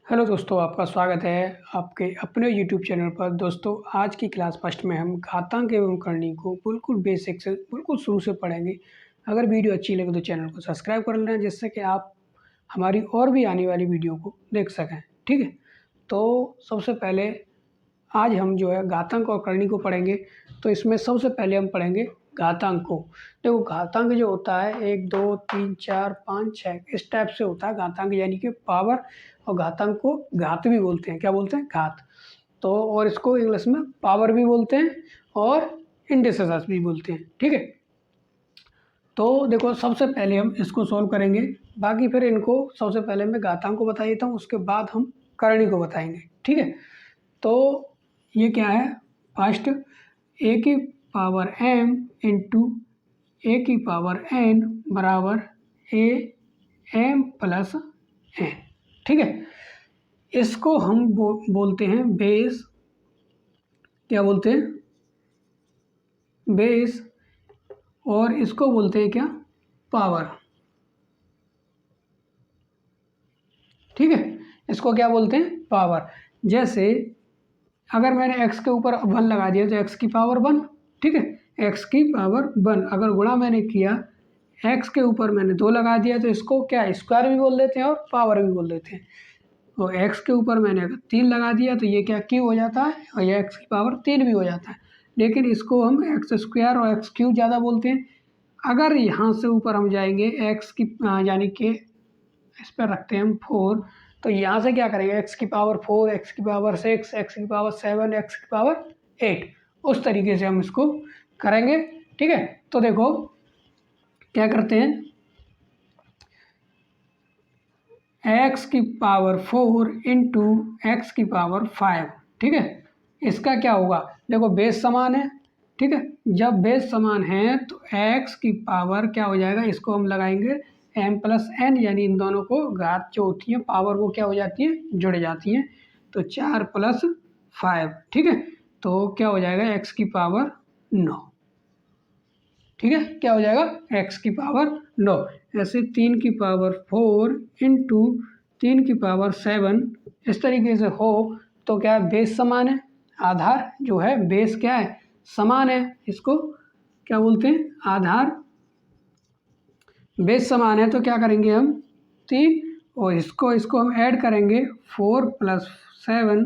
Hello दोस्तों, आपका स्वागत है आपके अपने यूट्यूब चैनल पर। दोस्तों, आज की क्लास फर्स्ट में हम घातांक एवं करनी को बिल्कुल बेसिक से बिल्कुल शुरू से पढ़ेंगे। अगर वीडियो अच्छी लगे तो चैनल को सब्सक्राइब कर लेना, जिससे कि आप हमारी और भी आने वाली वीडियो को देख सकें। ठीक है, तो सबसे पहले आज हम जो है घातांक और करनी को पढ़ेंगे। तो इसमें सबसे पहले हम पढ़ेंगे घातांक को। देखो, घातांक जो होता है 1 2 3 4 5 6 इस टाइप से होता है घातांक, यानी कि पावर। और घातांक को घात भी बोलते हैं। क्या बोलते हैं? घात। तो और इसको इंग्लिश में पावर भी बोलते हैं और इंडिसेस भी बोलते हैं। ठीक है, तो देखो सबसे पहले हम इसको सॉल्व करेंगे। बाकी फिर इनको सबसे पहले मैं घातांक को बता देता हूँ, उसके बाद हम करणी को बताएंगे। ठीक है, तो ये क्या है? फर्स्ट, ए की पावर m इंटू ए की पावर n बराबर ए m प्लस n। ठीक है, इसको हम बोलते हैं बेस। क्या बोलते हैं? बेस। और इसको बोलते हैं क्या? पावर। ठीक है, इसको क्या बोलते हैं? पावर। जैसे अगर मैंने x के ऊपर 1 लगा दिया तो x की पावर 1। ठीक है, x की पावर 1। अगर गुणा मैंने किया, x के ऊपर मैंने 2 लगा दिया तो इसको क्या स्क्वायर भी बोल देते हैं और पावर भी बोल देते हैं। तो x के ऊपर मैंने अगर 3 लगा दिया तो ये क्या क्यू हो जाता है, और ये x की पावर 3 भी हो जाता है। लेकिन इसको हम एक्स स्क्वायर और एक्स क्यू ज़्यादा बोलते हैं। अगर यहाँ से ऊपर हम जाएंगे x की यानी कि इस पर रखते हैं हम 4, तो यहाँ से क्या करेंगे? x की पावर 4, x की पावर 6, x की पावर 7, x की पावर 8, उस तरीके से हम इसको करेंगे। ठीक है, तो देखो क्या करते हैं, x की पावर 4 इंटू एक्स की पावर 5। ठीक है, इसका क्या होगा? देखो बेस समान है। ठीक है, जब बेस समान है तो x की पावर क्या हो जाएगा? इसको हम लगाएंगे m प्लस n, यानी इन दोनों को घात जो होती है पावर वो क्या हो जाती है? जुड़ जाती हैं। तो 4 प्लस 5। ठीक है, तो क्या हो जाएगा? x की पावर 9। ठीक है, क्या हो जाएगा? x की पावर 9। ऐसे 3 की पावर 4 इंटू 3 की पावर 7 इस तरीके से हो तो क्या है? बेस समान है। आधार जो है बेस क्या है? समान है। इसको क्या बोलते हैं? आधार। बेस समान है तो क्या करेंगे हम? 3, और इसको इसको हम ऐड करेंगे 4 प्लस 7।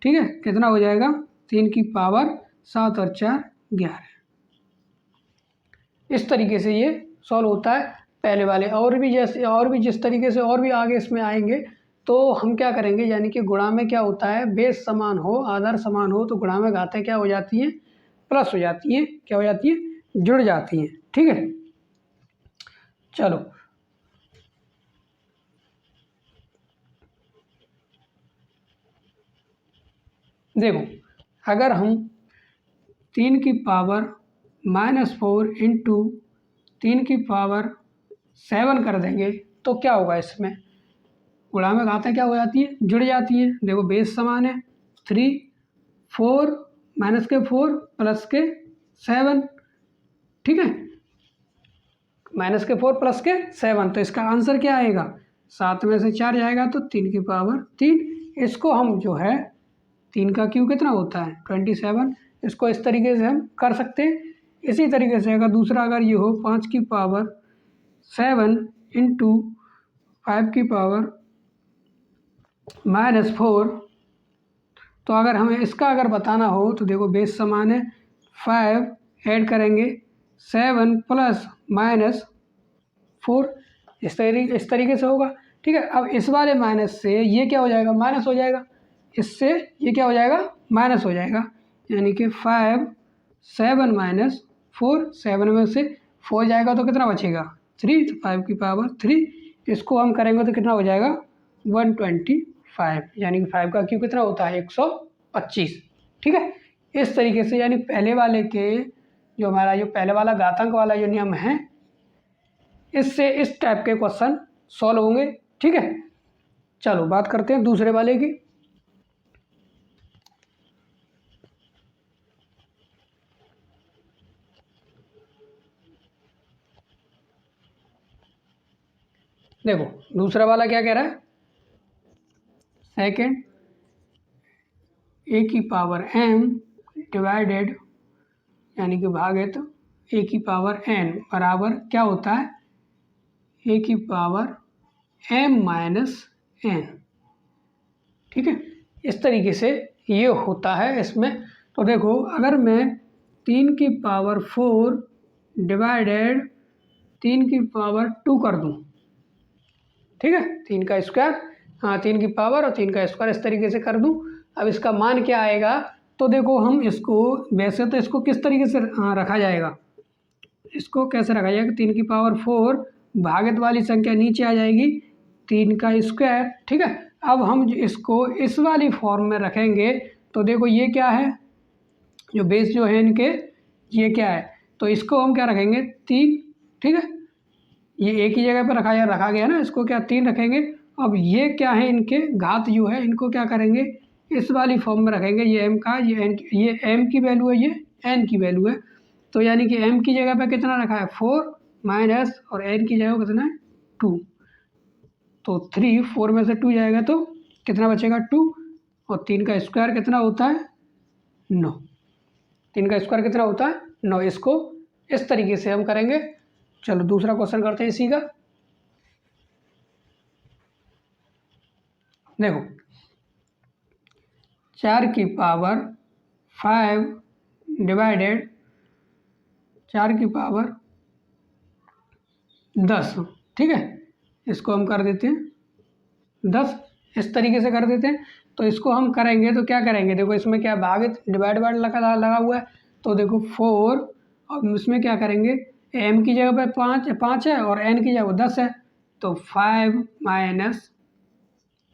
ठीक है, कितना हो जाएगा? 3 की पावर 7 और 4 11। इस तरीके से ये सॉल्व होता है पहले वाले। और भी जैसे और भी जिस तरीके से और भी आगे इसमें आएंगे तो हम क्या करेंगे, यानी कि गुणा में क्या होता है? बेस समान हो, आधार समान हो तो गुणा में घातें क्या हो जाती हैं? प्लस हो जाती हैं। क्या हो जाती है? जुड़ जाती हैं। ठीक है, चलो देखो, अगर हम 3 की पावर -4 इंटू 3 की पावर 7 कर देंगे तो क्या होगा? इसमें गुणा में घातें क्या हो जाती है? जुड़ जाती हैं। देखो बेस समान है। 3 4 माइनस के 4 प्लस के 7। ठीक है, माइनस के 4 प्लस के 7, तो इसका आंसर क्या आएगा? 7 में से 4 जाएगा तो 3 की पावर 3। इसको हम जो है 3 का क्यू कितना होता है? 27। इसको इस तरीके से हम कर सकते हैं। इसी तरीके से अगर दूसरा अगर ये हो 5 की पावर 7 इंटू 5 की पावर -4, तो अगर हमें इसका अगर बताना हो तो देखो बेस समान है। 5 ऐड करेंगे 7 प्लस -4, इस तरीके से होगा। ठीक है, अब इस वाले माइनस से ये क्या हो जाएगा? माइनस हो जाएगा। इससे ये क्या हो जाएगा? माइनस हो जाएगा। यानी कि 5 7 माइनस 4, 7 में से 4 जाएगा तो कितना बचेगा? 3, तो 5 की पावर 3। इसको हम करेंगे तो कितना हो जाएगा? 125। यानी कि 5 का क्यू कितना होता है? 125। ठीक है, इस तरीके से यानी पहले वाले के जो हमारा जो पहले वाला घातांक वाला जो नियम है, इससे इस टाइप के क्वेश्चन सॉल्व होंगे। ठीक है, चलो बात करते हैं दूसरे वाले की। देखो दूसरा वाला क्या कह रहा है? सेकेंड ए की पावर m डिवाइडेड यानी कि भागित ए की पावर n बराबर क्या होता है, ए की पावर m माइनस n। ठीक है, इस तरीके से ये होता है इसमें। तो देखो अगर मैं 3 की पावर 4 डिवाइडेड 3 की पावर 2 कर दूं, ठीक है, 3 का स्क्वायर, हाँ 3 की पावर और 3 का स्क्वायर इस तरीके से कर दूं, अब इसका मान क्या आएगा। तो देखो हम इसको वैसे तो इसको किस तरीके से रखा जाएगा, इसको कैसे रखा जाएगा, 3 की पावर 4 भागित वाली संख्या नीचे आ जाएगी 3 का स्क्वायर। ठीक है, अब हम इसको इस वाली फॉर्म में रखेंगे तो देखो ये क्या है, जो बेस जो है इनके ये क्या है, तो इसको हम क्या रखेंगे 3। ठीक है, ये एक ही जगह पर रखा गया ना, इसको क्या 3 रखेंगे। अब ये क्या है, इनके घात जो है इनको क्या करेंगे इस वाली फॉर्म में रखेंगे, ये m का ये m की वैल्यू है, ये n की वैल्यू है। तो यानी कि m की जगह पे कितना रखा है 4 माइनस और n की जगह कितना है 2, तो 3 4 में से 2 जाएगा तो कितना बचेगा 2, और 3 का स्क्वायर कितना होता है 9, 3 का स्क्वायर कितना होता है 9। इसको इस तरीके से हम करेंगे। चलो दूसरा क्वेश्चन करते हैं इसी का। देखो 4 की पावर 5 डिवाइडेड 4 की पावर 10, ठीक है, इसको हम कर देते हैं 10, इस तरीके से कर देते हैं। तो इसको हम करेंगे तो क्या करेंगे, देखो इसमें क्या भागित डिवाइड लगा हुआ है, तो देखो 4 और इसमें क्या करेंगे m की जगह पे 5 है और n की जगह 10 है, तो 5 माइनस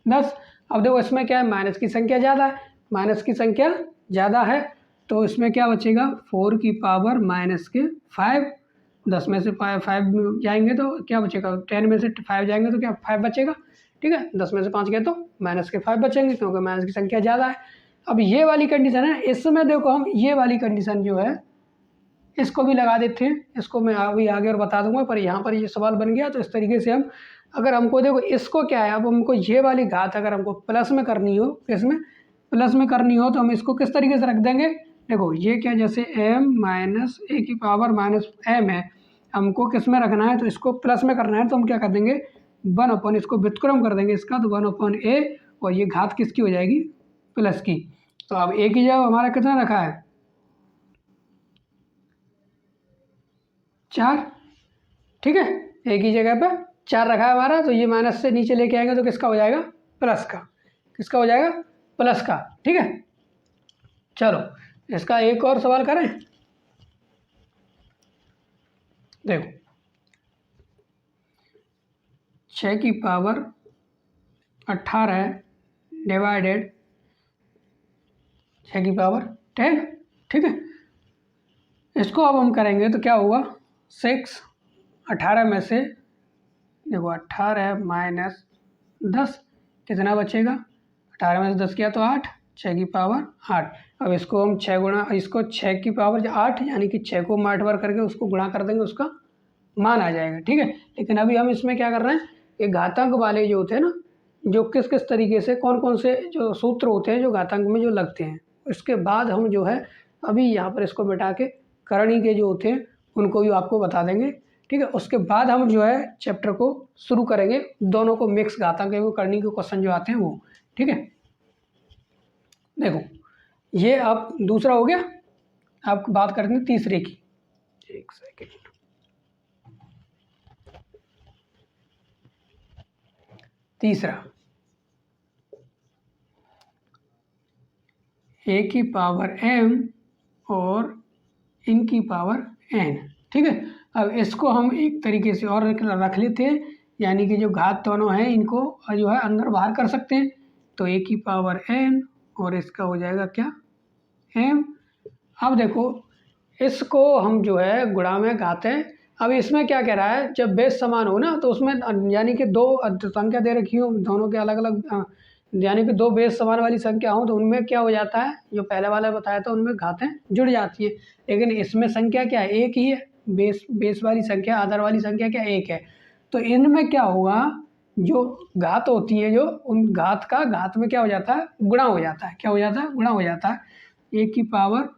10। अब देखो इसमें क्या है, माइनस की संख्या ज़्यादा है, माइनस की संख्या ज़्यादा है, तो इसमें क्या बचेगा 4 की पावर माइनस के 5, 10 में से 5 जाएंगे तो क्या बचेगा, 10 में से 5 जाएंगे तो क्या 5 बचेगा। ठीक है, 10 में से 5 गए तो माइनस के 5 बचेंगे क्योंकि माइनस की संख्या ज़्यादा है। अब ये वाली कंडीशन है, इसमें देखो हम ये वाली कंडीशन जो है इसको भी लगा देते हैं, इसको मैं अभी आगे और बता दूंगा, पर यहाँ पर ये सवाल बन गया। तो इस तरीके से हम अगर हमको देखो इसको क्या है, अब हमको ये वाली घात अगर हमको प्लस में करनी हो, किसमें प्लस में करनी हो, तो हम इसको किस तरीके से रख देंगे। देखो ये क्या, जैसे m माइनस ए की पावर माइनस m है, हमको किस में रखना है, तो इसको प्लस में करना है, तो हम क्या कर देंगे 1/, इसको व्युत्क्रम कर देंगे इसका, तो 1/a, और ये घात किसकी हो जाएगी प्लस की। तो अब a की जगह हमारा कितना रखा है 4, ठीक है, a की जगह पर 4 रखा है हमारा, तो ये माइनस से नीचे लेके आएंगे तो किसका हो जाएगा प्लस का, किसका हो जाएगा प्लस का। ठीक है, चलो इसका एक और सवाल करें। देखो 6 की पावर 18 डिवाइडेड 6 की पावर 10, ठीक है, इसको अब हम करेंगे तो क्या होगा 6, 18 में से देखो 18 माइनस 10 कितना बचेगा, 18 में से 10 किया तो 8, 6 की पावर 8। अब इसको हम 6 गुणा, इसको 6 की पावर 8 यानी कि 6 को 8 बार करके उसको गुणा कर देंगे, उसका मान आ जाएगा। ठीक है, लेकिन अभी हम इसमें क्या कर रहे हैं, ये घातांक वाले जो होते हैं ना, जो किस किस तरीके से कौन कौन से जो सूत्र होते हैं जो घातांक में जो लगते हैं, इसके बाद हम जो है अभी यहाँ पर इसको बिठा के करणी के जो होते हैं उनको भी आपको बता देंगे। ठीक है, उसके बाद हम जो है चैप्टर को शुरू करेंगे, दोनों को मिक्स घातांक एवं करणी के क्वेश्चन जो आते हैं वो। ठीक है, देखो ये अब दूसरा हो गया, आप बात करते हैं तीसरे की। एक सेकेंड, तीसरा a की पावर m और इनकी पावर n। ठीक है, अब इसको हम एक तरीके से और रख लेते हैं, यानी कि जो घात दोनों हैं इनको जो है अंदर बाहर कर सकते हैं, तो a की पावर n और इसका हो जाएगा क्या m। अब देखो इसको हम जो है गुणा में घाते हैं। अब इसमें क्या कह रहा है, जब बेस समान हो ना तो उसमें यानी कि 2 संख्या दे रखी हो, दोनों के अलग अलग यानी कि 2 बेस समान वाली संख्या हो, तो उनमें क्या हो जाता है, जो पहले वाला बताया था उनमें घातें जुड़ जाती है। लेकिन इसमें संख्या क्या है, एक ही है, बेस वाली संख्या, आधार वाली संख्या क्या एक है। तो इनमें क्या होगा, जो घात होती है, जो उन घात का घात में क्या हो जाता है, गुणा हो जाता है। क्या हो जाता है, गुणा हो जाता है। ए की पावर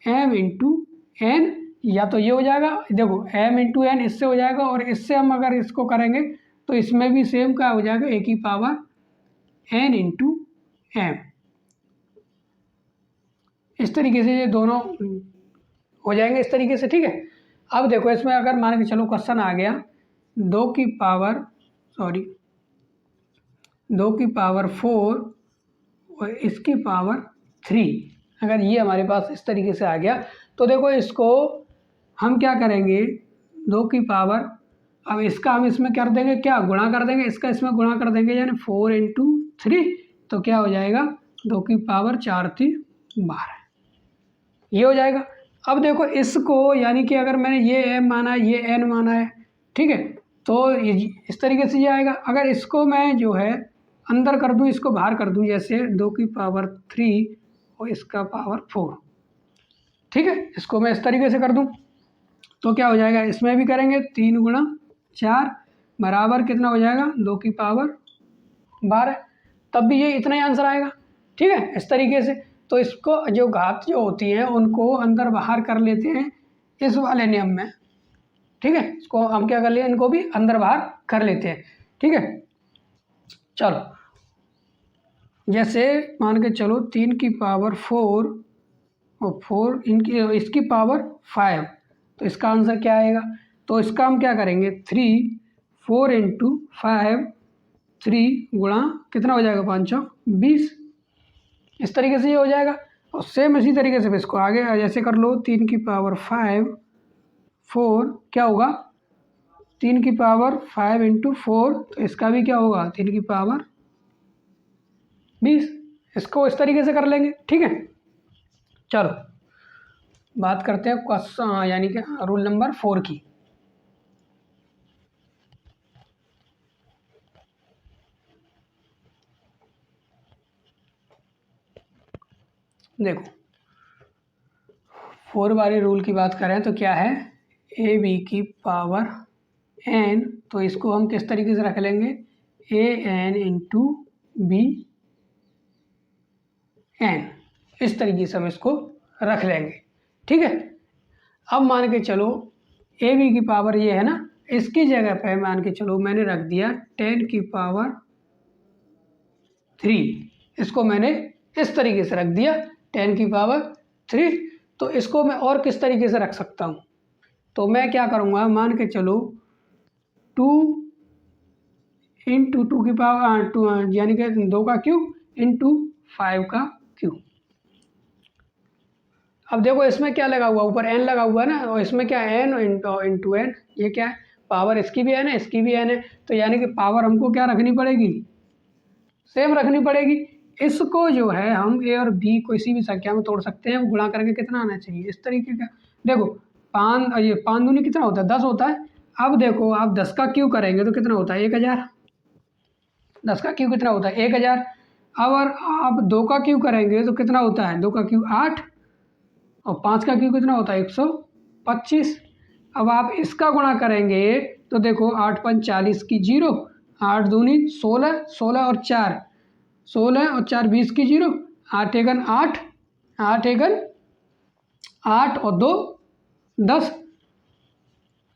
m इंटू एन, या तो ये हो जाएगा, देखो m इंटू एन इससे हो जाएगा, और इससे हम अगर इसको करेंगे तो इसमें भी सेम क्या हो जाएगा, ए की पावर n इंटू एम। इस तरीके से ये दोनों हो जाएंगे इस तरीके से, ठीक है। अब देखो इसमें अगर मान के चलो क्वेश्चन आ गया 2 की पावर 4 और इसकी पावर 3, अगर ये हमारे पास इस तरीके से आ गया तो देखो इसको हम क्या करेंगे, 2 की पावर, अब इसका हम इसमें कर देंगे, क्या गुणा कर देंगे, इसका इसमें गुणा कर देंगे, यानी 4 इंटू 3, तो क्या हो जाएगा, 2 की पावर 4 थी 12, ये हो जाएगा। अब देखो इसको, यानी कि अगर मैंने ये m माना है, ये n माना है, ठीक है, तो इस तरीके से ये आएगा। अगर इसको मैं जो है अंदर कर दूं, इसको बाहर कर दूं, जैसे 2 की पावर 3 और इसका पावर 4, ठीक है, इसको मैं इस तरीके से कर दूं तो क्या हो जाएगा, इसमें भी करेंगे 3 गुणा 4 बराबर कितना हो जाएगा, 2 की पावर 12, तब भी ये इतना ही आंसर आएगा, ठीक है, इस तरीके से। तो इसको जो घात जो होती हैं उनको अंदर बाहर कर लेते हैं इस वाले नियम में, ठीक है, इसको हम क्या कर लिए, इनको भी अंदर बाहर कर लेते हैं, ठीक है। चलो जैसे मान के चलो 3 की पावर 4 और 4 इनकी इसकी पावर 5, तो इसका आंसर क्या आएगा, तो इसका हम क्या करेंगे 4 इंटू 5, 3 गुणा कितना हो जाएगा 5 20, इस तरीके से ये हो जाएगा। और सेम इसी तरीके से इसको आगे जैसे कर लो, 3 की पावर 5 4 क्या होगा, 3 की पावर 5 इंटू 4, तो इसका भी क्या होगा 3 की पावर 20, इसको इस तरीके से कर लेंगे, ठीक है। चलो बात करते हैं क्वेश्चन यानी कि रूल नंबर 4 की। देखो 4 वाले रूल की बात करें तो क्या है, ए बी की पावर n, तो इसको हम किस तरीके से रख लेंगे, A N into B N, इस तरीके से हम इसको रख लेंगे, ठीक है। अब मान के चलो ए बी की पावर ये है ना, इसकी जगह पे मान के चलो मैंने रख दिया 10 की पावर 3, इसको मैंने इस तरीके से रख दिया 10 की पावर 3, तो इसको मैं और किस तरीके से रख सकता हूँ, तो मैं क्या करूँगा, मान के चलो 2 इंटू 2 की पावर 2, यानी कि 2 का क्यूब इंटू 5 का क्यूब। अब देखो इसमें क्या लगा हुआ, ऊपर n लगा हुआ है ना, और इसमें क्या n इंटू n, ये क्या है, पावर इसकी भी n है, इसकी भी n है, तो यानी कि पावर हमको क्या रखनी पड़ेगी, सेम रखनी पड़ेगी। इसको जो है हम a और b किसी भी संख्या में तोड़ सकते हैं, गुणा करके कितना आना चाहिए, इस तरीके का। देखो 5 दूनी कितना होता है, 10 होता है। अब देखो आप 10 का क्यूब करेंगे तो कितना होता है, 1000, 10 का क्यूब कितना होता है 1000। अगर आप 2 का क्यूब करेंगे तो कितना होता है, 2 का क्यूब 8, और 5 का क्यूब कितना होता है 125। अब आप इसका गुणा करेंगे तो देखो 8 5 40 की 0, 8 दूनी 16, 16 और 4 16 और 4 20 की 0, 8 एकन 8, 8 एकन 8 और 2 10।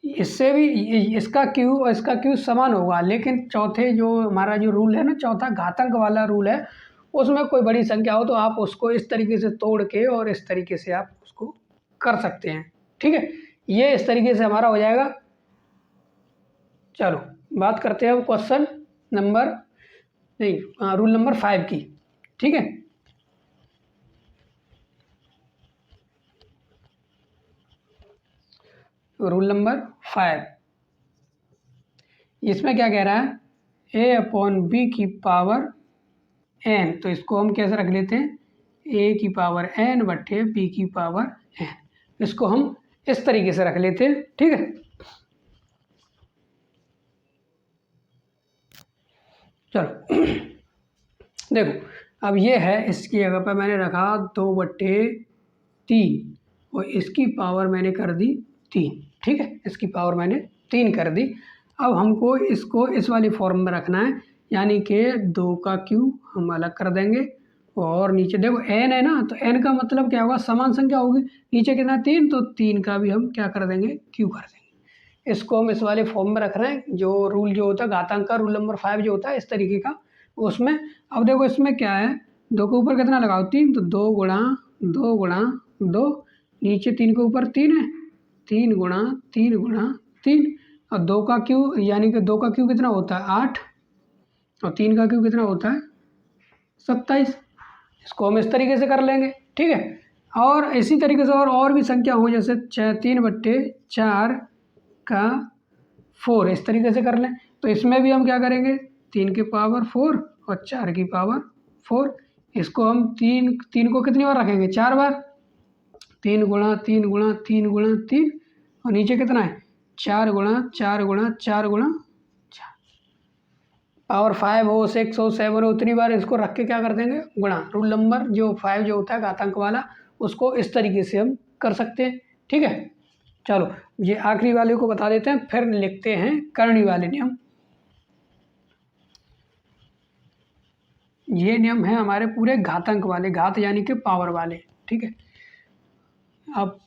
इससे भी इसका क्यूब और इसका क्यूब समान होगा, लेकिन चौथे जो हमारा जो रूल है ना, चौथा घातांक वाला रूल है, उसमें कोई बड़ी संख्या हो तो आप उसको इस तरीके से तोड़ के और इस तरीके से आप उसको कर सकते हैं, ठीक है। ये इस तरीके से हमारा हो जाएगा। चलो बात करते हैं अब क्वेश्चन नंबर नहीं रूल नंबर 5 की, ठीक है। रूल नंबर 5 इसमें क्या कह रहा है, a अपॉन बी की पावर n, तो इसको हम कैसे रख लेते हैं, a की पावर n बट्टे b की पावर n, इसको हम इस तरीके से रख लेते हैं, ठीक है। चलो देखो अब ये है, इसकी जगह पर मैंने रखा 2/3 और इसकी पावर मैंने कर दी 3, ठीक है, इसकी पावर मैंने 3 कर दी। अब हमको इसको इस वाली फॉर्म में रखना है, यानी कि 2 का क्यू हम अलग कर देंगे और नीचे देखो n है ना, तो n का मतलब क्या होगा, समान संख्या होगी। नीचे कितना 3, तो 3 का भी हम क्या कर देंगे, क्यू कर देंगे। इसको हम इस वाले फॉर्म में रख रहे हैं, जो रूल जो होता है घातांक का, रूल नंबर 5 जो होता है इस तरीके का उसमें। अब देखो इसमें क्या है, 2 के ऊपर कितना लगाओ 3, तो 2 गुणा 2 गुणा 2, नीचे 3 के ऊपर 3 है, 3 गुणा 3 गुणा 3, और 2 का क्यू यानी कि 2 का क्यू कितना होता है 8, और 3 का क्यू कितना होता है 27। इसको हम इस तरीके से कर लेंगे, ठीक है। और इसी तरीके से और भी संख्या हो, जैसे 3/4 का 4, इस तरीके से कर लें। तो इसमें भी हम क्या करेंगे, 3 की पावर 4 और 4 की पावर 4। इसको हम 3 को कितनी बार रखेंगे, 4 बार, 3 गुणा 3 गुणा 3 गुणा 3, और नीचे कितना है 4 गुणा 4 गुणा 4 गुणा 4, पावर 5 हो 6 हो 7 हो, उतनी बार इसको रख के क्या कर देंगे, गुणा। रूल नंबर जो 5 जो होता है घातांक वाला, उसको इस तरीके से हम कर सकते हैं, ठीक है। चलो ये आखिरी वाले को बता देते हैं, फिर लिखते हैं करनी वाले नियम। ये नियम है हमारे पूरे घातांक वाले, घात यानी कि पावर वाले, ठीक है। अब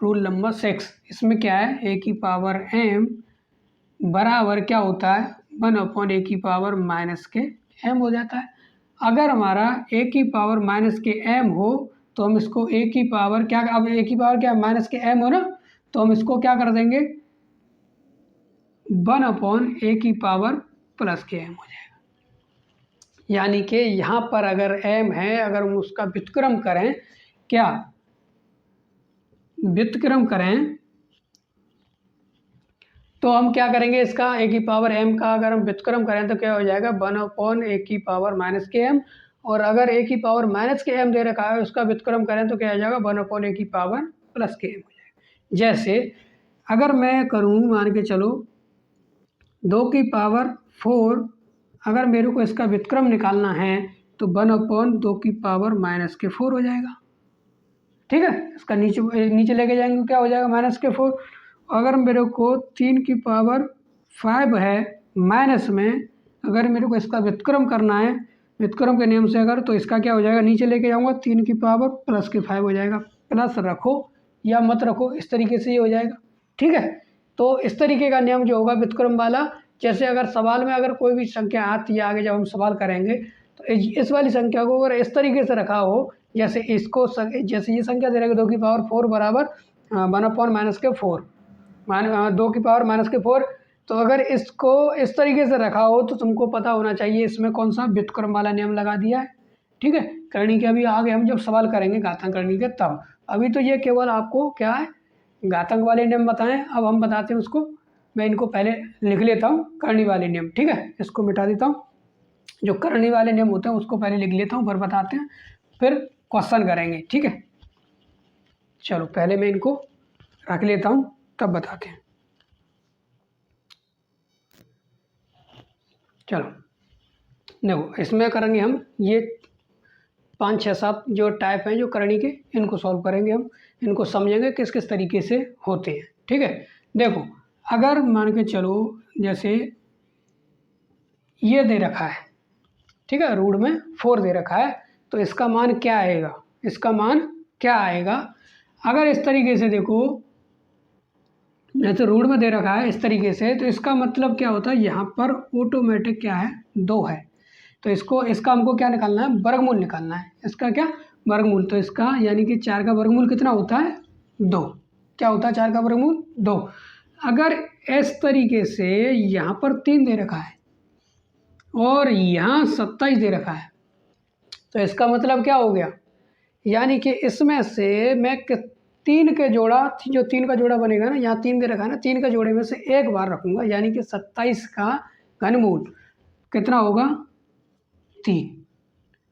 रूल नंबर 6, इसमें क्या है, a की पावर m बराबर क्या होता है 1/a की पावर माइनस के m हो जाता है। अगर हमारा a की पावर माइनस के m हो, तो हम इसको a की पावर क्या, अब a की पावर क्या माइनस के m हो ना, तो हम इसको क्या कर देंगे 1/a की पावर प्लस के m हो जाएगा। यानी कि यहाँ पर अगर m है, अगर हम उसका व्युत्क्रम करें, क्या व्युत्क्रम करें, तो हम क्या करेंगे, इसका a की पावर m का अगर हम व्युत्क्रम करें तो क्या हो जाएगा 1/a की पावर माइनस के m, और अगर a की पावर माइनस के m दे रखा है उसका व्युत्क्रम करें तो क्या हो जाएगा 1/a की पावर प्लस के m हो जाएगा। जैसे अगर मैं करूँ, मान के चलो 2 की पावर 4, अगर मेरे को इसका व्युत्क्रम निकालना है तो 1/2 की पावर माइनस के 4 हो जाएगा, ठीक है। इसका नीचे लेके जाएंगे क्या हो जाएगा माइनस के 4। अगर मेरे को 3 की पावर 5 है माइनस में, अगर मेरे को इसका व्युत्क्रम करना है व्युत्क्रम के नियम से, अगर तो इसका क्या हो जाएगा, नीचे लेके जाऊंगा 3 की पावर प्लस के 5 हो जाएगा। प्लस रखो या मत रखो, इस तरीके से ये हो जाएगा, ठीक है। तो इस तरीके का नियम जो होगा व्युत्क्रम वाला, जैसे अगर सवाल में अगर कोई भी संख्या आती है आगे जब हम सवाल करेंगे, तो इस वाली संख्या को अगर इस तरीके से रखा हो, जैसे इसको जैसे ये संख्या दे रहे 2 की पावर 4 बराबर 1/- माइनस के 4, 2 की पावर माइनस के 4, तो अगर इसको इस तरीके से रखा हो तो तुमको पता होना चाहिए इसमें कौन सा व्युत्क्रम वाला नियम लगा दिया है, ठीक है। करनी के अभी आगे हम जब सवाल करेंगे घातांक करनी के तब, अभी तो ये केवल आपको क्या है घातांक वाले नियम बताएं। अब हम बताते हैं उसको, मैं इनको पहले लिख लेता हूँ करनी वाले नियम, ठीक है। इसको मिटा देता हूँ, जो करनी वाले नियम होते हैं उसको पहले लिख लेता हूँ, फिर बताते हैं, फिर क्वेश्चन करेंगे, ठीक है। चलो पहले मैं इनको रख लेता हूँ तब बताते हैं। चलो देखो इसमें करेंगे हम ये 5 6 7 जो टाइप हैं जो करनी के, इनको सॉल्व करेंगे हम, इनको समझेंगे किस किस तरीके से होते हैं, ठीक है। देखो अगर मान के चलो जैसे ये दे रखा है, ठीक है, रूट में 4 दे रखा है, तो इसका मान क्या आएगा, इसका मान क्या आएगा, अगर इस तरीके से देखो जैसे रूट में दे रखा है इस तरीके से, तो इसका मतलब क्या होता है यहाँ पर ऑटोमेटिक क्या है 2 है, तो इसका हमको क्या निकालना है, वर्गमूल निकालना है, इसका क्या वर्गमूल। तो इसका यानी कि 4 का वर्गमूल कितना होता है 2, क्या होता है 4 का वर्गमूल 2। अगर इस तरीके से यहाँ पर 3 दे रखा है और यहाँ 27 दे रखा है, तो इसका मतलब क्या हो गया, यानी कि इसमें से मैं 3 के जोड़ा, जो 3 का जोड़ा बनेगा ना, यहाँ 3 दे रखा है ना, 3 के जोड़े में से एक बार रखूँगा, यानी कि 27 का घनमूल कितना होगा 3,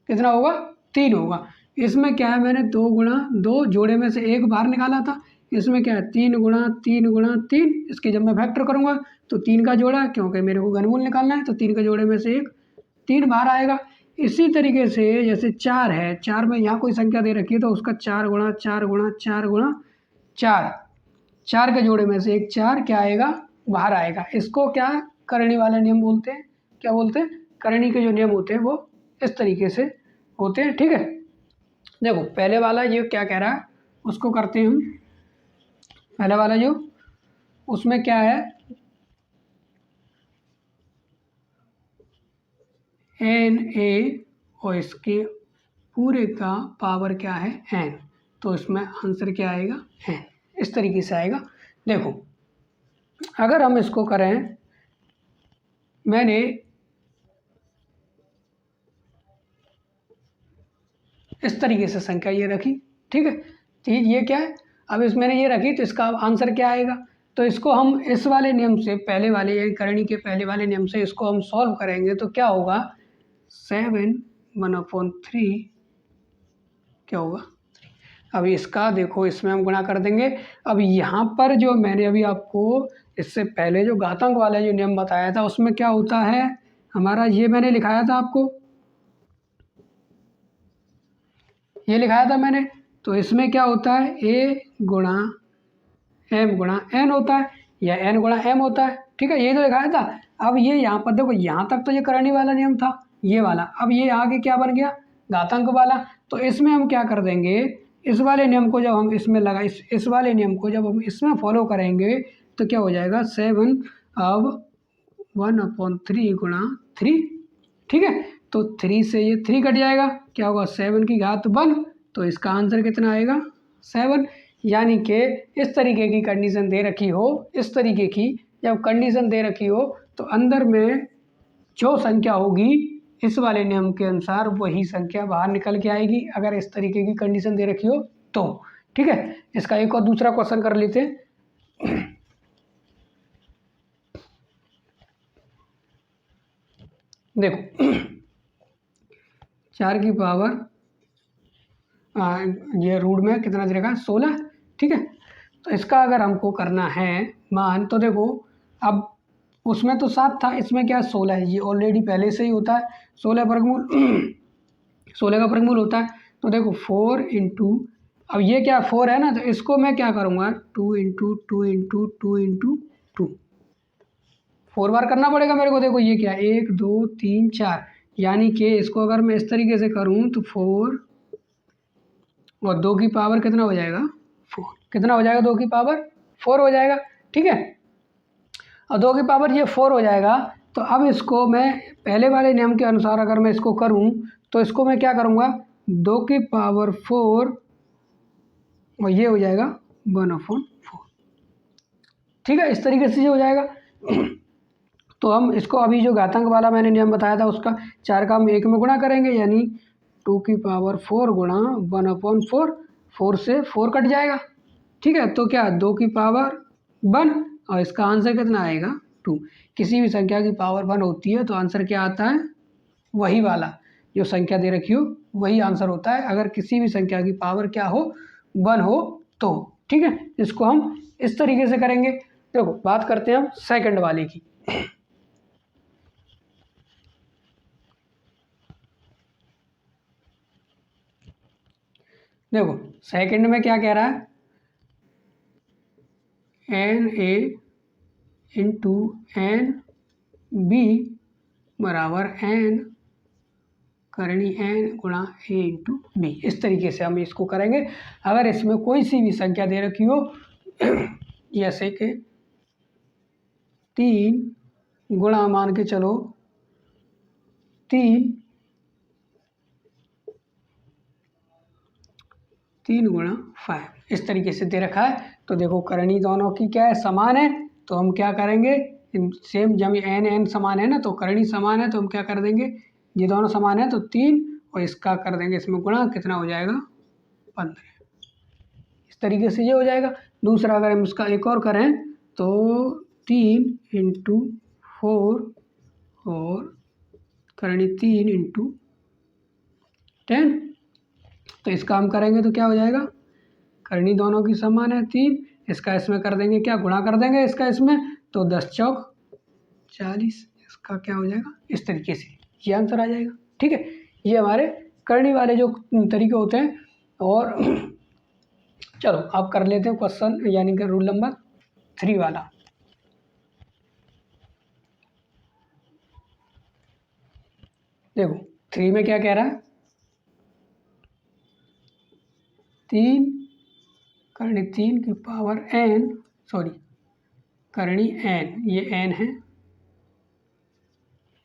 कितना होगा 3 होगा। इसमें क्या है, मैंने 2 गुणा 2 जोड़े में से एक बार निकाला था, इसमें क्या है 3 गुणा 3 गुणा 3, इसकी जब मैं फैक्टर करूँगा तो 3 का जोड़ा, क्योंकि मेरे को घनमूल निकालना है, तो 3 के जोड़े में से एक 3 बार आएगा। इसी तरीके से जैसे 4 है, 4 में यहाँ कोई संख्या दे रखी है तो उसका 4 गुणा 4 गुणा 4 गुणा 4, 4 के जोड़े में से एक 4 क्या आएगा बाहर आएगा। इसको क्या करणी वाला नियम बोलते हैं। क्या बोलते हैं? करणी के जो नियम होते हैं वो इस तरीके से होते हैं। ठीक है, देखो पहले वाला ये क्या कह रहा है उसको करते हैं हम। पहले वाला जो उसमें क्या है, एन ए और इसके पूरे का पावर क्या है एन, तो इसमें आंसर क्या आएगा एन, इस तरीके से आएगा। देखो अगर हम इसको करें, मैंने इस तरीके से संख्या ये रखी, ठीक है, चीज़ ये क्या है, अब इस मैंने ये रखी तो इसका आंसर क्या आएगा। तो इसको हम इस वाले नियम से, पहले वाले यानी करणी के पहले वाले नियम से इसको हम सॉल्व करेंगे तो क्या होगा, 7/1/3 क्या होगा। अब इसका देखो इसमें हम गुणा कर देंगे। अब यहाँ पर जो मैंने अभी आपको इससे पहले जो घातांक वाला जो नियम बताया था उसमें क्या होता है हमारा, ये मैंने लिखाया था आपको, ये लिखाया था मैंने। तो इसमें क्या होता है, ए गुणा एम गुणा एन होता है या एन गुणा एम होता है। ठीक है, ये तो लिखाया था। अब ये यहाँ पर देखो, यहाँ तक तो ये करणी वाला नियम था ये वाला, अब ये आगे क्या बन गया घातांक वाला। तो इसमें हम क्या कर देंगे, इस वाले नियम को जब हम इसमें लगा, इस वाले नियम को जब हम इसमें फॉलो करेंगे तो क्या हो जाएगा 7 अब 1/3 गुणा 3। ठीक है, तो 3 से ये 3 कट जाएगा, क्या होगा 7 की घात 1, तो इसका आंसर कितना आएगा 7। यानी कि इस तरीके की कंडीशन दे रखी हो, इस तरीके की जब कंडीशन दे रखी हो तो अंदर में जो संख्या होगी इस वाले नियम के अनुसार वही संख्या बाहर निकल के आएगी, अगर इस तरीके की कंडीशन दे रखी हो तो। ठीक है, इसका एक और दूसरा क्वेश्चन कर लेते हैं। देखो 4 की पावर ये रूट में कितना दे रखा है 16। ठीक है, तो इसका अगर हमको करना है मान, तो देखो अब उसमें तो 7 था, इसमें क्या 16 है, ये ऑलरेडी पहले से ही होता है 16 वर्गमूल 16 का वर्गमूल होता है। तो देखो 4 इंटू, अब ये क्या 4 है ना, तो इसको मैं क्या करूँगा 2 इंटू 2 इंटू 2 इंटू 2, 4 बार करना पड़ेगा मेरे को। देखो ये क्या 1 2 3 4, यानी कि इसको अगर मैं इस तरीके से करूँ तो 4 और 2 की पावर कितना हो जाएगा 4, कितना हो जाएगा 2 की पावर 4 हो जाएगा। ठीक है, और 2 की पावर ये 4 हो जाएगा। तो अब इसको मैं पहले वाले नियम के अनुसार अगर मैं इसको करूं तो इसको मैं क्या करूंगा 2 की पावर 4 और ये हो जाएगा 1/4। ठीक है, इस तरीके से ये हो जाएगा। तो हम इसको अभी जो घातांक वाला मैंने नियम बताया था उसका 4 का हम 1 में गुणा करेंगे, यानी 2 की पावर 4 गुणा 1/4, 4 से 4 कट जाएगा। ठीक है, तो क्या 2 की पावर 1 और इसका आंसर कितना आएगा 2। किसी भी संख्या की पावर 1 होती है तो आंसर क्या आता है, वही वाला जो संख्या दे रखी हो वही आंसर होता है, अगर किसी भी संख्या की पावर क्या हो 1 हो तो। ठीक है, इसको हम इस तरीके से करेंगे। देखो बात करते हैं हम सेकंड वाले की। देखो सेकंड में क्या कह रहा है, N A into N B बराबर एन करणी एन गुणा ए इंटू बी, इस तरीके से हम इसको करेंगे। अगर इसमें कोई सी भी संख्या दे रखी हो जैसे कि 3 गुणा मान के चलो 3 गुणा 5, इस तरीके से दे रखा है। तो देखो करणी दोनों की क्या है समान है, तो हम क्या करेंगे सेम, जब एन एन समान है ना तो करणी समान है, तो हम क्या कर देंगे ये दोनों समान है तो 3 और इसका कर देंगे इसमें गुणा, कितना हो जाएगा 15, इस तरीके से ये हो जाएगा। दूसरा अगर हम इसका एक और करें तो 3 इंटू 4 और करणी 3 इंटू 10, तो इसका हम करेंगे तो क्या हो जाएगा, करणी दोनों की समान है 3, इसका इसमें कर देंगे क्या गुणा कर देंगे इसका इसमें, तो 10 चौक 40, इसका क्या हो जाएगा इस तरीके से ये आंसर आ जाएगा। ठीक है, ये हमारे करणी वाले जो तरीके होते हैं। और चलो अब कर लेते हैं क्वेश्चन यानी कि रूल नंबर 3 वाला। देखो 3 में क्या कह रहा है, 3 करनी 3 की पावर n, सॉरी करनी n, ये n है,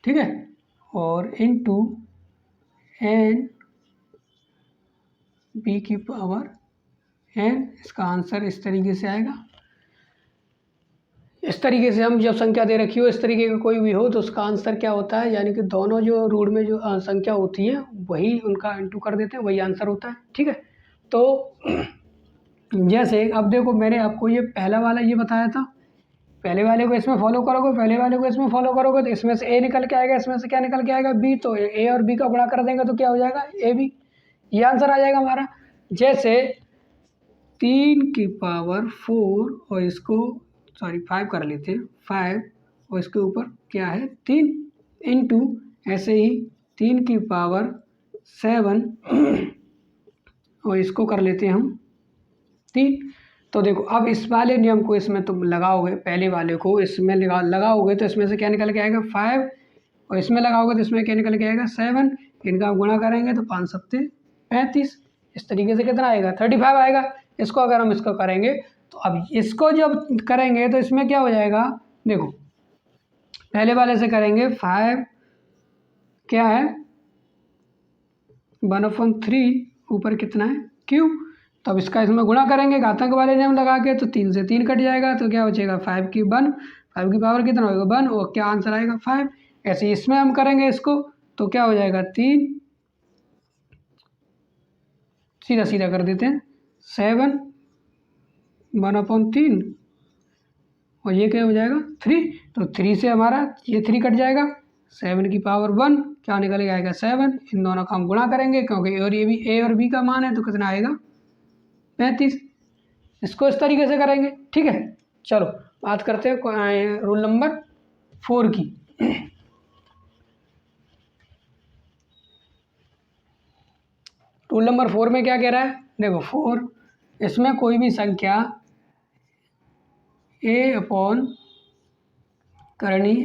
ठीक है, और इनटू n b की पावर n। इसका आंसर इस तरीके से आएगा। इस तरीके से हम जब संख्या दे रखी हो इस तरीके का कोई भी हो तो उसका आंसर क्या होता है, यानी कि दोनों जो रूट में जो संख्या होती है वही उनका इंटू कर देते हैं, वही आंसर होता है, ठीक है। तो जैसे अब देखो मैंने आपको ये पहला वाला ये बताया था, पहले वाले को इसमें फॉलो करोगे, पहले वाले को इसमें फॉलो करोगे तो इसमें से ए निकल के आएगा, इसमें से क्या निकल के आएगा, बी। तो ए और बी का गुणा कर देंगे तो क्या हो जाएगा, ए बी, ये आंसर आ जाएगा हमारा। जैसे 3 की पावर 4 और इसको सॉरी 5 कर लेते हैं, 5 और इसके ऊपर क्या है 3 इंटू ऐसे ही 3 की पावर 7 और इसको कर लेते हैं हम 3। तो देखो अब इस वाले नियम को इसमें तुम लगाओगे, पहले वाले को इसमें लगाओगे तो इसमें से क्या निकल के आएगा 5 और इसमें लगाओगे तो इसमें क्या निकल के आएगा 7। इनका गुणा करेंगे तो 5 सत्ते 35। इस तरीके से कितना आएगा 35 आएगा। इसको अगर हम इसको करेंगे तो अब इसको जब करेंगे तो इसमें क्या हो जाएगा, देखो पहले वाले से करेंगे 5 क्या है 1/3 ऊपर कितना है क्यू। तो अब इसका इसमें गुणा करेंगे घातांक वाले नियम लगा के तो 3 से 3 कट जाएगा तो क्या बचेगा 5 की 1, 5 की पावर कितना होगा 1 और क्या आंसर आएगा 5। ऐसे इसमें हम करेंगे इसको तो क्या हो जाएगा 3, सीधा सीधा कर देते हैं 7 1/3 और ये क्या हो जाएगा 3। तो 3 से हमारा ये 3 कट जाएगा, 7 की पावर 1 क्या निकल आएगा 7। इन दोनों का हम गुणा करेंगे क्योंकि और ये भी ए और बी का मान है तो कितना आएगा 35। इसको इस तरीके से करेंगे, ठीक है। चलो बात करते हैं रूल नंबर 4 की। रूल नंबर 4 में क्या कह रहा है, देखो 4 इसमें कोई भी संख्या a अपॉन करनी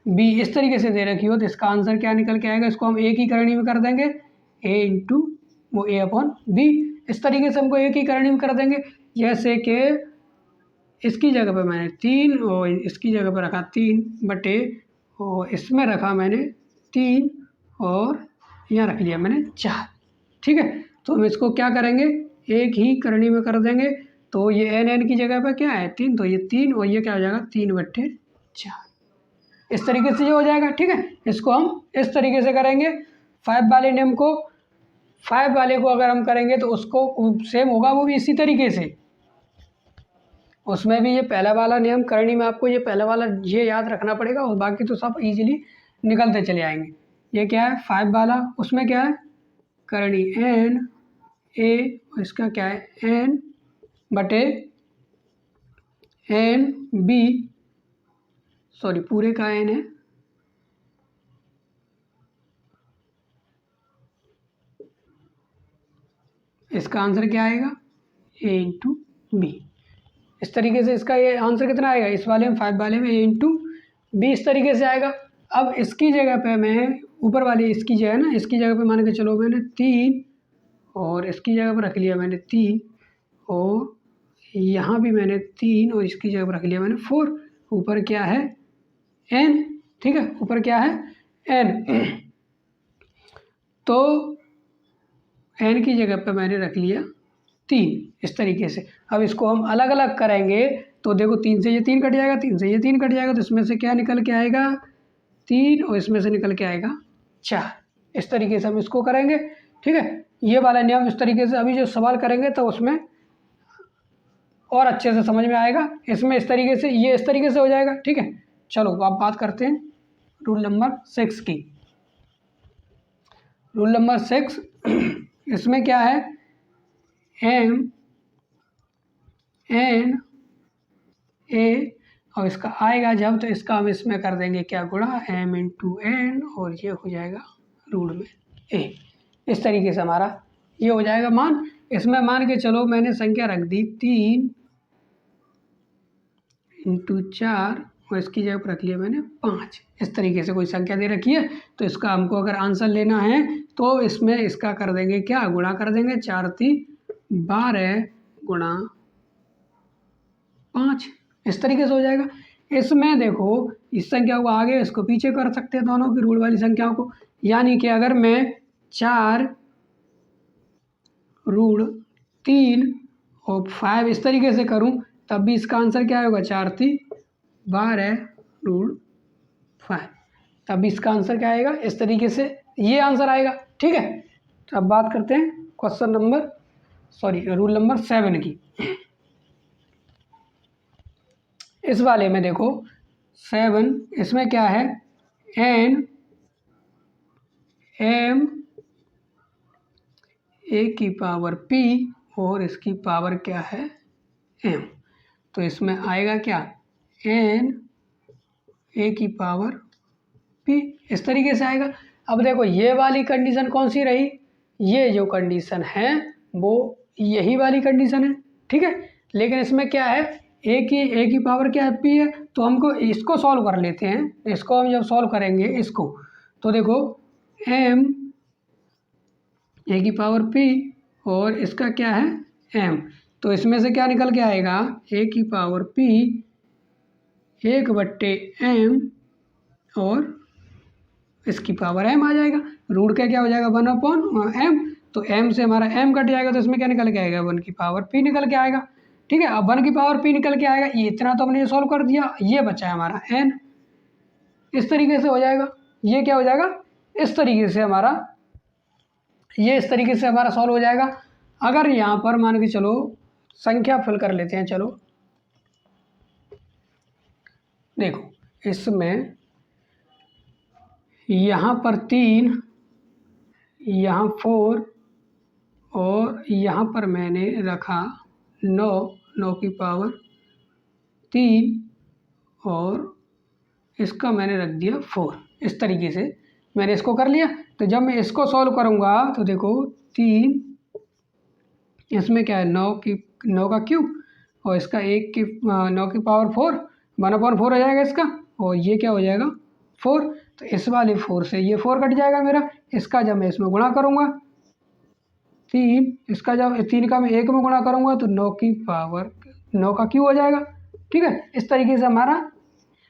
b इस तरीके से दे रखी हो तो इसका आंसर क्या निकल के आएगा, इसको हम एक ही करनी में कर देंगे a इंटू वो a अपॉन b। इस तरीके से हमको एक ही करनी में कर देंगे। जैसे कि इसकी जगह पे मैंने 3 और इसकी जगह पे रखा 3 बटे और इसमें रखा मैंने 3 और यहाँ रख लिया मैंने 4, ठीक है। तो हम इसको क्या करेंगे एक ही करनी में कर देंगे। तो ये n की जगह पे क्या है 3, तो ये 3 और ये क्या हो जाएगा 3/4। इस तरीके से ये हो जाएगा, ठीक है। इसको हम इस तरीके से करेंगे। 5 वाले नियम को 5 वाले को अगर हम करेंगे तो उसको सेम होगा वो भी इसी तरीके से। उसमें भी ये पहला वाला नियम करनी में आपको ये पहला वाला ये याद रखना पड़ेगा और बाकी तो सब इजीली निकलते चले आएंगे। ये क्या है 5 वाला, उसमें क्या है करनी n a और इसका क्या है n बटे n b, सॉरी पूरे का n है, इसका आंसर क्या आएगा a इंटू बी। इस तरीके से इसका ये आंसर कितना आएगा इस वाले में 5 वाले में a इंटू बी इस तरीके से आएगा। अब इसकी जगह पे मैं ऊपर वाली इसकी जगह ना इसकी जगह पे मान के चलो मैंने 3 और इसकी जगह पर रख लिया मैंने 3 और यहाँ भी मैंने 3 और इसकी जगह पर रख लिया मैंने 4। ऊपर क्या है n, ठीक है, ऊपर क्या है n। तो n की जगह पे मैंने रख लिया 3 इस तरीके से। अब इसको हम अलग अलग करेंगे तो देखो 3 से ये 3 कट जाएगा, 3 से ये 3 कट जाएगा तो इसमें से क्या निकल के आएगा 3 और इसमें से निकल के आएगा 4। इस तरीके से हम इसको करेंगे, ठीक है। ये वाला नियम इस तरीके से अभी जो सवाल करेंगे तो उसमें और अच्छे से समझ में आएगा। इसमें इस तरीके से ये इस तरीके से हो जाएगा, ठीक है। चलो अब बात करते हैं रूल नंबर 6 की। रूल नंबर 6 इसमें क्या है m n a और इसका आएगा जब तो इसका हम इसमें कर देंगे क्या गुणा m इंटू n और ये हो जाएगा रूट में a। इस तरीके से हमारा ये हो जाएगा मान। इसमें मान के चलो मैंने संख्या रख दी 3 इंटू 4 और इसकी जगह पर रख लिया मैंने 5। इस तरीके से कोई संख्या दे रखी है तो इसका हमको अगर आंसर लेना है तो इसमें इसका कर देंगे क्या, गुणा कर देंगे। 4 3 12 गुणा 5, इस तरीके से हो जाएगा। इसमें देखो इस संख्या को आगे इसको पीछे कर सकते हैं दोनों की रूट वाली संख्याओं को, यानी कि अगर मैं 4 रूट 3 और 5 इस तरीके से करूं तब भी इसका आंसर क्या होगा, 4 3 12 रूट 5, तब भी इसका आंसर क्या आएगा, इस तरीके से ये आंसर आएगा। ठीक है, तो अब बात करते हैं क्वेश्चन नंबर रूल नंबर 7 की। इस वाले में देखो 7, इसमें क्या है, n m a की पावर p और इसकी पावर क्या है m, तो इसमें आएगा क्या, n a की पावर p, इस तरीके से आएगा। अब देखो ये वाली कंडीशन कौन सी रही, ये जो कंडीशन है वो यही वाली कंडीशन है। ठीक है, लेकिन इसमें क्या है, ए की पावर क्या है, p है, तो हमको इसको सॉल्व कर लेते हैं। इसको हम जब सॉल्व करेंगे इसको, तो देखो m a की पावर p और इसका क्या है m, तो इसमें से क्या निकल के आएगा, a की पावर p 1/m और इसकी पावर m आ जाएगा। रूट का क्या हो जाएगा, 1/m, तो m से हमारा m कट जाएगा तो इसमें क्या निकल के आएगा, 1 की पावर p निकल के आएगा। ठीक है, अब 1 की पावर p निकल के आएगा, ये इतना तो हमने ये सॉल्व कर दिया, ये बचा है हमारा n, इस तरीके से हो जाएगा। ये क्या हो जाएगा, इस तरीके से हमारा, ये इस तरीके से हमारा सॉल्व हो जाएगा। अगर यहाँ पर मान के चलो संख्या फिल कर लेते हैं, चलो देखो इसमें यहाँ पर 3, यहाँ 4 और यहाँ पर मैंने रखा 9 की पावर 3 और इसका मैंने रख दिया 4। इस तरीके से मैंने इसको कर लिया। तो जब मैं इसको सॉल्व करूँगा तो देखो 3, इसमें क्या है 9 का क्यूब और इसका 9 की पावर 4, 1/4 हो जाएगा इसका, और ये क्या हो जाएगा 4, तो इस वाले 4 से ये 4 कट जाएगा मेरा। इसका जब मैं इसमें गुणा करूँगा 3, इसका जब 3 का मैं 1 में गुणा करूँगा तो 9 की पावर 9 का क्यूब हो जाएगा। ठीक है, इस तरीके से हमारा,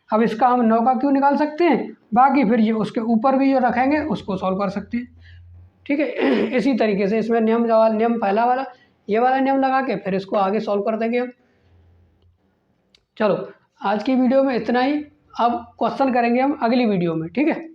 अब इसका हम 9 का क्यूब निकाल सकते हैं, बाकी फिर ये उसके ऊपर भी जो रखेंगे उसको सॉल्व कर सकते हैं। ठीक है, इसी तरीके से इसमें नियम पहला वाला ये वाला नियम लगा के फिर इसको आगे सॉल्व कर देंगे हम। चलो आज की वीडियो में इतना ही, अब क्वेश्चन करेंगे हम अगली वीडियो में। ठीक है।